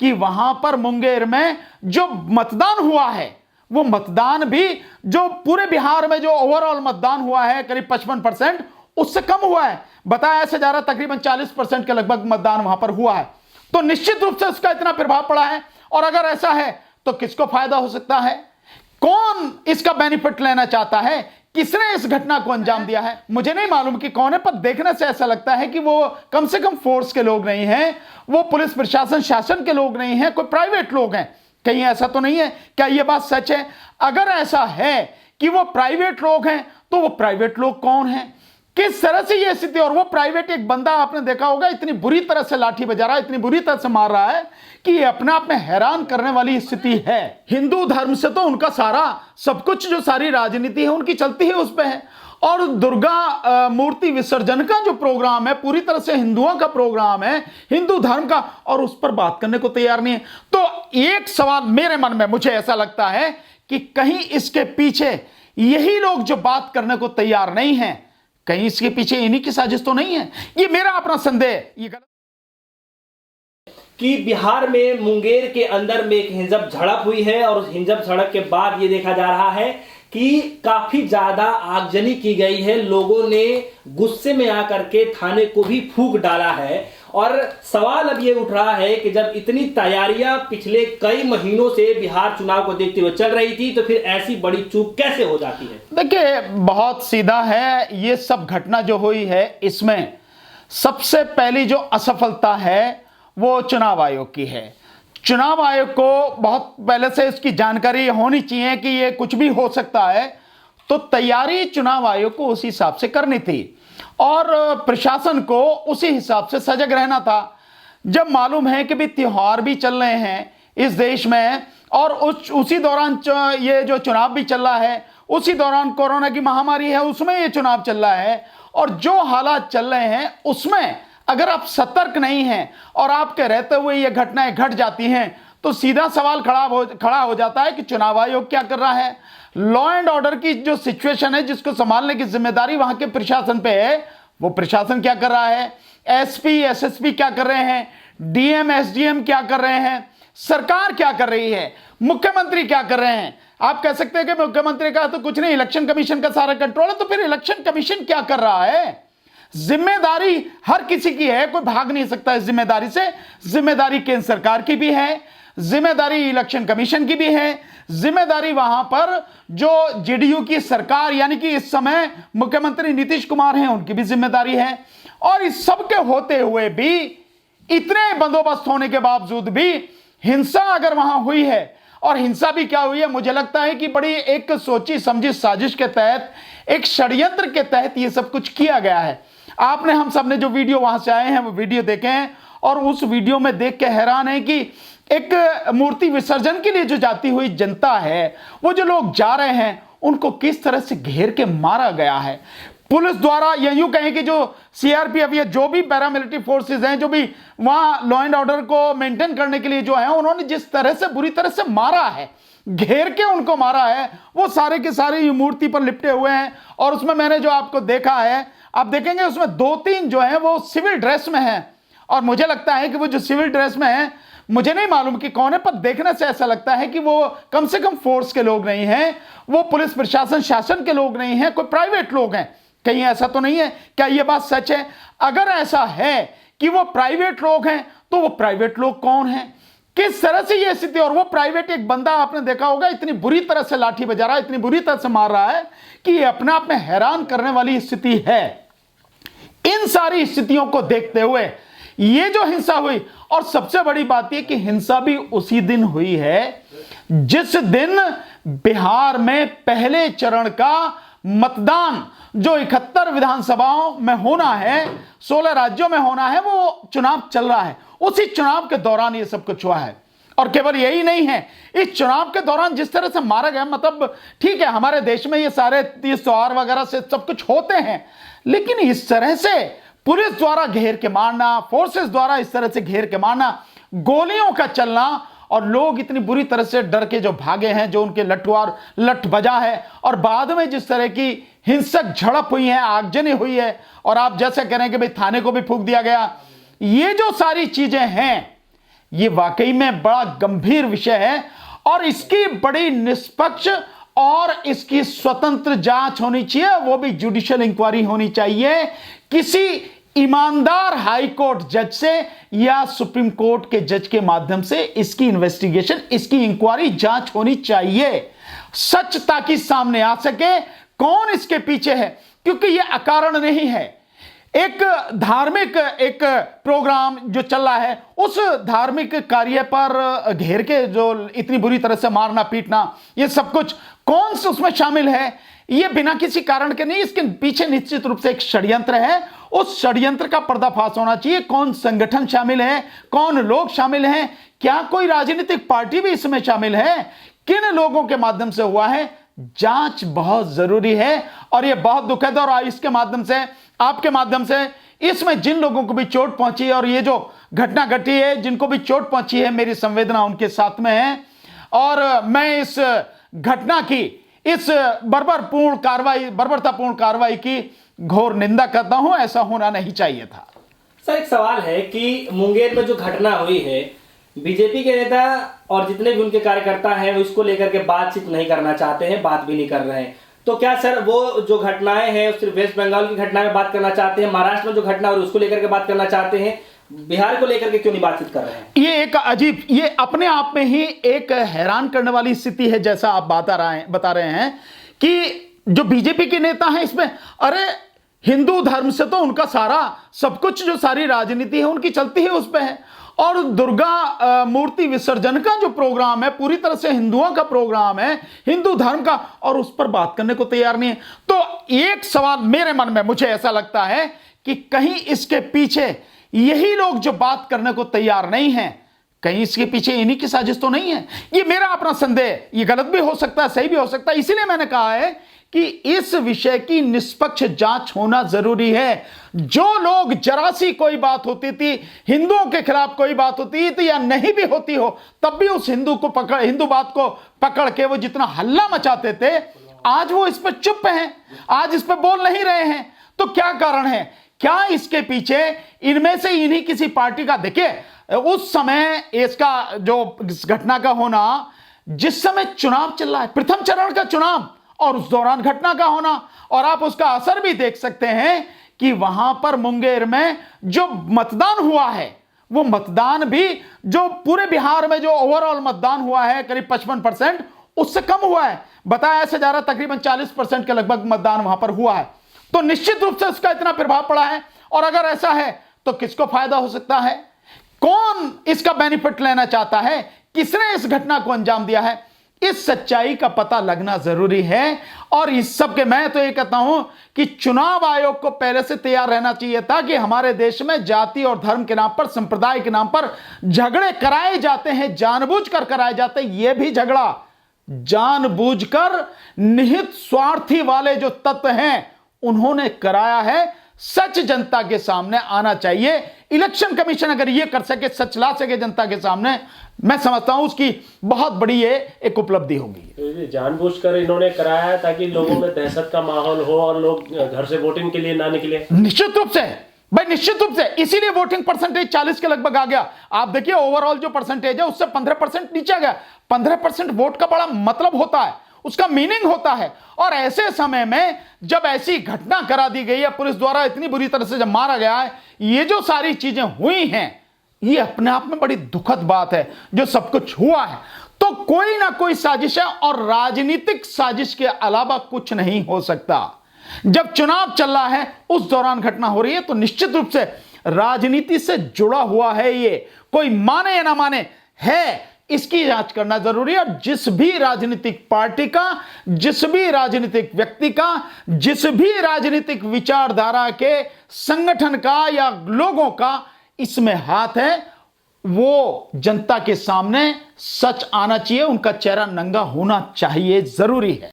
कि वहां पर मुंगेर में जो मतदान हुआ है वो मतदान भी जो पूरे बिहार में जो ओवरऑल मतदान हुआ है करीब 55% उससे कम हुआ है। बताया ऐसे जा रहा तकरीबन 40% के लगभग मतदान वहां पर हुआ है। तो निश्चित रूप से उसका इतना प्रभाव पड़ा है। और अगर ऐसा है तो किसको फायदा हो सकता है, कौन इसका बेनिफिट लेना चाहता है, किसने इस घटना को अंजाम दिया है, मुझे नहीं मालूम कि कौन है। पर देखने से ऐसा लगता है कि वो कम से कम फोर्स के लोग नहीं हैं, वो पुलिस प्रशासन शासन के लोग नहीं हैं, कोई प्राइवेट लोग हैं। कहीं ऐसा तो नहीं है? क्या यह बात सच है? अगर ऐसा है कि वो प्राइवेट लोग हैं तो वो प्राइवेट लोग कौन हैं, किस तरह से ये स्थिति। और वो प्राइवेट एक बंदा आपने देखा होगा इतनी बुरी तरह से लाठी बजा रहा है, इतनी बुरी तरह से मार रहा है कि ये अपने आप में हैरान करने वाली स्थिति है। हिंदू धर्म से तो उनका सारा सब कुछ जो सारी राजनीति है उनकी चलती है उस पर है। और दुर्गा मूर्ति विसर्जन का जो प्रोग्राम है पूरी तरह से हिंदुओं का प्रोग्राम है, हिंदू धर्म का, और उस पर बात करने को तैयार नहीं है। तो एक सवाल मेरे मन में, मुझे ऐसा लगता है कि कहीं इसके पीछे यही लोग जो बात करने को तैयार नहीं है, कहीं इसके पीछे इन्हीं की साजिश तो नहीं है। ये मेरा अपना संदेह। ये गलत कि बिहार में मुंगेर के अंदर में एक हिंसक झड़प हुई है और उस हिंसक झड़प के बाद ये देखा जा रहा है कि काफी ज्यादा आगजनी की गई है। लोगों ने गुस्से में आकर के थाने को भी फूंक डाला है। और सवाल अब ये उठ रहा है कि जब इतनी तैयारियां पिछले कई महीनों से बिहार चुनाव को देखते हुए चल रही थी तो फिर ऐसी बड़ी चूक कैसे हो जाती है? देखिए, बहुत सीधा है। ये सब घटना जो हुई है इसमें सबसे पहली जो असफलता है वो चुनाव आयोग की है। चुनाव आयोग को बहुत पहले से इसकी जानकारी होनी चाहिए कि ये कुछ भी हो सकता है, तो तैयारी चुनाव आयोग को उसी हिसाब से करनी थी और प्रशासन को उसी हिसाब से सजग रहना था। जब मालूम है कि भी त्योहार भी चल रहे हैं इस देश में और उसी दौरान ये जो चुनाव भी चल रहा है, उसी दौरान कोरोना की महामारी है, उसमें ये चुनाव चल रहा है, और जो हालात चल रहे हैं उसमें अगर आप सतर्क नहीं हैं और आपके रहते हुए ये घटनाएं घट जाती हैं तो सीधा सवाल खड़ा हो जाता है कि चुनाव आयोग क्या कर रहा है। लॉ एंड ऑर्डर की जो सिचुएशन है जिसको संभालने की जिम्मेदारी वहां के प्रशासन पे है, वो प्रशासन क्या कर रहा है, एसपी एसएसपी क्या कर रहे हैं, डीएम एसडीएम क्या कर रहे हैं, सरकार क्या कर रही है, मुख्यमंत्री क्या कर रहे हैं। आप कह सकते हैं कि मुख्यमंत्री का तो कुछ नहीं, इलेक्शन कमीशन का सारा कंट्रोल है, तो फिर इलेक्शन कमीशन क्या कर रहा है। जिम्मेदारी हर किसी की है, कोई भाग नहीं सकता इस जिम्मेदारी से। जिम्मेदारी केंद्र सरकार की भी है, जिम्मेदारी इलेक्शन कमीशन की भी है, जिम्मेदारी वहां पर जो जेडीयू की सरकार यानी कि इस समय मुख्यमंत्री नीतीश कुमार हैं उनकी भी जिम्मेदारी है। और इस सब के होते हुए भी, इतने बंदोबस्त होने के बावजूद भी हिंसा अगर वहां हुई है, और हिंसा भी क्या हुई है, मुझे लगता है कि बड़ी एक सोची समझी साजिश के तहत, एक षड्यंत्र के तहत ये सब कुछ किया गया है। आपने, हम सब ने जो वीडियो वहां से आए हैं वो वीडियो देखे हैं और उस वीडियो में देख के हैरान है कि एक मूर्ति विसर्जन के लिए जो जाती हुई जनता है, वो जो लोग जा रहे हैं उनको किस तरह से घेर के मारा गया है पुलिस द्वारा, या यूं कहें कि जो सीआरपीएफ या जो भी पैरामिलिट्री फोर्सेस हैं, जो भी वहां लॉ एंड ऑर्डर को मेंटेन करने के लिए जो है, उन्होंने जिस तरह से बुरी तरह से मारा है, घेर के उनको मारा है, वो सारे के सारे मूर्ति पर लिपटे हुए हैं। और उसमें मैंने जो आपको देखा है, आप देखेंगे उसमें 2-3 जो है वो सिविल ड्रेस में हैं, और मुझे लगता है कि वो जो सिविल ड्रेस में है, मुझे नहीं मालूम कि कौन है, पर देखने से ऐसा लगता है कि वो कम से कम फोर्स के लोग नहीं हैं, वो पुलिस प्रशासन शासन के लोग नहीं हैं, कोई प्राइवेट लोग हैं। कहीं ऐसा तो नहीं है? क्या यह बात सच है? अगर ऐसा है कि वो प्राइवेट लोग हैं तो वो प्राइवेट लोग कौन हैं, किस तरह से ये स्थिति। और वो प्राइवेट एक बंदा आपने देखा होगा इतनी बुरी तरह से लाठी बजा रहा है, इतनी बुरी तरह से मार रहा है कि ये अपने आप में हैरान करने वाली स्थिति है। इन सारी स्थितियों को देखते हुए ये जो हिंसा हुई, और सबसे बड़ी बात यह कि हिंसा भी उसी दिन हुई है जिस दिन बिहार में पहले चरण का मतदान जो 71 विधानसभाओं में होना है, 16 राज्यों में होना है, वो चुनाव चल रहा है। उसी चुनाव के दौरान ये सब कुछ हुआ है। और केवल यही नहीं है, इस चुनाव के दौरान जिस तरह से मारा गया, मतलब ठीक है हमारे देश में ये सारे तीज त्योहार वगैरह से सब कुछ होते हैं, लेकिन इस तरह से पुलिस द्वारा घेर के मारना, फोर्सेस द्वारा इस तरह से घेर के मारना, गोलियों का चलना, और लोग इतनी बुरी तरह से डर के जो भागे हैं, जो उनके लठ बजा है, और बाद में जिस तरह की हिंसक झड़प हुई है, आगजनी हुई है, और आप जैसे कह रहे हैं कि भाई थाने को भी फूंक दिया गया, ये जो सारी चीजें हैं, ये वाकई में बड़ा गंभीर विषय है और इसकी बड़ी निष्पक्ष और इसकी स्वतंत्र जांच होनी चाहिए, वो भी जुडिशियल इंक्वायरी होनी चाहिए किसी ईमानदार हाई कोर्ट जज से या सुप्रीम कोर्ट के जज के माध्यम से। इसकी इन्वेस्टिगेशन, इसकी इंक्वायरी, जांच होनी चाहिए, सच ताकि सामने आ सके कौन इसके पीछे है, क्योंकि यह अकारण नहीं है। एक धार्मिक एक प्रोग्राम जो चल रहा है, उस धार्मिक कार्य पर घेर के जो इतनी बुरी तरह से मारना पीटना, ये सब कुछ कौन से उसमें शामिल है, ये बिना किसी कारण के नहीं, इसके पीछे निश्चित रूप से एक षड्यंत्र है। उस षड्यंत्र का पर्दाफाश होना चाहिए। कौन संगठन शामिल है, कौन लोग शामिल हैं, क्या कोई राजनीतिक पार्टी भी इसमें शामिल है, किन लोगों के माध्यम से हुआ है, जांच बहुत जरूरी है। और यह बहुत दुखद है। और इसके माध्यम से, आपके माध्यम से, इसमें जिन लोगों को भी चोट पहुंची है और ये जो घटना घटी है, जिनको भी चोट पहुंची है, मेरी संवेदना उनके साथ में है। और मैं इस घटना की, इस बर्बरतापूर्ण कार्रवाई की घोर निंदा करता हूं। ऐसा होना नहीं चाहिए था। सर, एक सवाल है कि मुंगेर में जो घटना हुई है, बीजेपी के नेता और जितने भी उनके कार्यकर्ता हैं वो इसको लेकर के बातचीत नहीं करना चाहते हैं, बात भी नहीं कर रहे हैं। तो क्या सर वो जो घटनाएं हैं सिर्फ वेस्ट बंगाल की घटना में बात करना चाहते हैं, महाराष्ट्र में जो घटना हो रही है उसको लेकर के बात करना चाहते हैं, बिहार को लेकर के क्यों नहीं बातचीत कर रहे हैं? ये एक अजीब, ये अपने आप में ही एक हैरान करने वाली स्थिति है। जैसा आप बता रहे हैं कि जो बीजेपी के नेता हैं इसमें, अरे हिंदू धर्म से तो उनका सारा सब कुछ, जो सारी राजनीति है उनकी चलती है उस पे है। और दुर्गा मूर्ति विसर्जन का जो प्रोग्राम है पूरी तरह से हिंदुओं का प्रोग्राम है, हिंदू धर्म का, और उस पर बात करने को तैयार नहीं है। तो एक सवाल मेरे मन में, मुझे ऐसा लगता है कि कहीं इसके पीछे यही लोग जो बात करने को तैयार नहीं हैं, कहीं इसके पीछे इन्हीं की साजिश तो नहीं है। ये मेरा अपना संदेह, ये गलत भी हो सकता है, सही भी हो सकता है। इसीलिए मैंने कहा है कि इस विषय की निष्पक्ष जांच होना जरूरी है। जो लोग, जरा सी कोई बात होती थी, हिंदुओं के खिलाफ कोई बात होती थी या नहीं भी होती हो, तब भी उस हिंदू बात को पकड़ के वो जितना हल्ला मचाते थे, आज वो इस पर चुप हैं, आज इस पर बोल नहीं रहे हैं। तो क्या कारण है? क्या इसके पीछे इनमें से इन्हीं किसी पार्टी का? देखिए, उस समय इसका जो इस घटना का होना, जिस समय चुनाव चल रहा है, प्रथम चरण का चुनाव, और उस दौरान घटना का होना, और आप उसका असर भी देख सकते हैं कि वहां पर मुंगेर में जो मतदान हुआ है, वो मतदान भी जो पूरे बिहार में जो ओवरऑल मतदान हुआ है करीब 55%, उससे कम हुआ है। बताया ऐसे जा रहा तकरीबन 40% के लगभग मतदान वहां पर हुआ है। तो निश्चित रूप से उसका इतना प्रभाव पड़ा है। और अगर ऐसा है तो किसको फायदा हो सकता है? कौन इसका बेनिफिट लेना चाहता है? किसने इस घटना को अंजाम दिया है? इस सच्चाई का पता लगना जरूरी है। और इस सब के, मैं तो ये कहता हूं कि चुनाव आयोग को पहले से तैयार रहना चाहिए था कि हमारे देश में जाति और धर्म के नाम पर, संप्रदाय के नाम पर झगड़े कराए जाते हैं, जानबूझकर कराए जाते हैं। यह भी झगड़ा जानबूझकर निहित स्वार्थी वाले जो तत्व हैं उन्होंने कराया है। सच जनता के सामने आना चाहिए। इलेक्शन कमीशन अगर यह कर सके, सच ला सके जनता के सामने, मैं समझता हूं उसकी बहुत बड़ी ये एक उपलब्धि होगी। तो जानबूझकर इन्होंने कराया ताकि लोगों में दहशत का माहौल हो और लोग घर से वोटिंग के लिए ना निकले। निश्चित रूप से भाई, निश्चित रूप से इसीलिए वोटिंग परसेंटेज 40 के लगभग आ गया। आप देखिए ओवरऑल जो परसेंटेज है उससे 15% नीचे आ गया। 15% वोट का बड़ा मतलब होता है, उसका मीनिंग होता है। और ऐसे समय में जब ऐसी घटना करा दी गई है, पुलिस द्वारा इतनी बुरी तरह से जब मारा गया है, ये जो सारी चीजें हुई हैं, ये अपने आप में बड़ी दुखद बात है जो सब कुछ हुआ है। तो कोई ना कोई साजिश है, और राजनीतिक साजिश के अलावा कुछ नहीं हो सकता। जब चुनाव चल रहा है उस दौरान घटना हो रही है, तो निश्चित रूप से राजनीति से जुड़ा हुआ है। ये कोई माने या ना माने है, इसकी जांच करना जरूरी है। और जिस भी राजनीतिक पार्टी का, जिस भी राजनीतिक व्यक्ति का, जिस भी राजनीतिक विचारधारा के संगठन का या लोगों का इसमें हाथ है, वो जनता के सामने सच आना चाहिए, उनका चेहरा नंगा होना चाहिए, जरूरी है।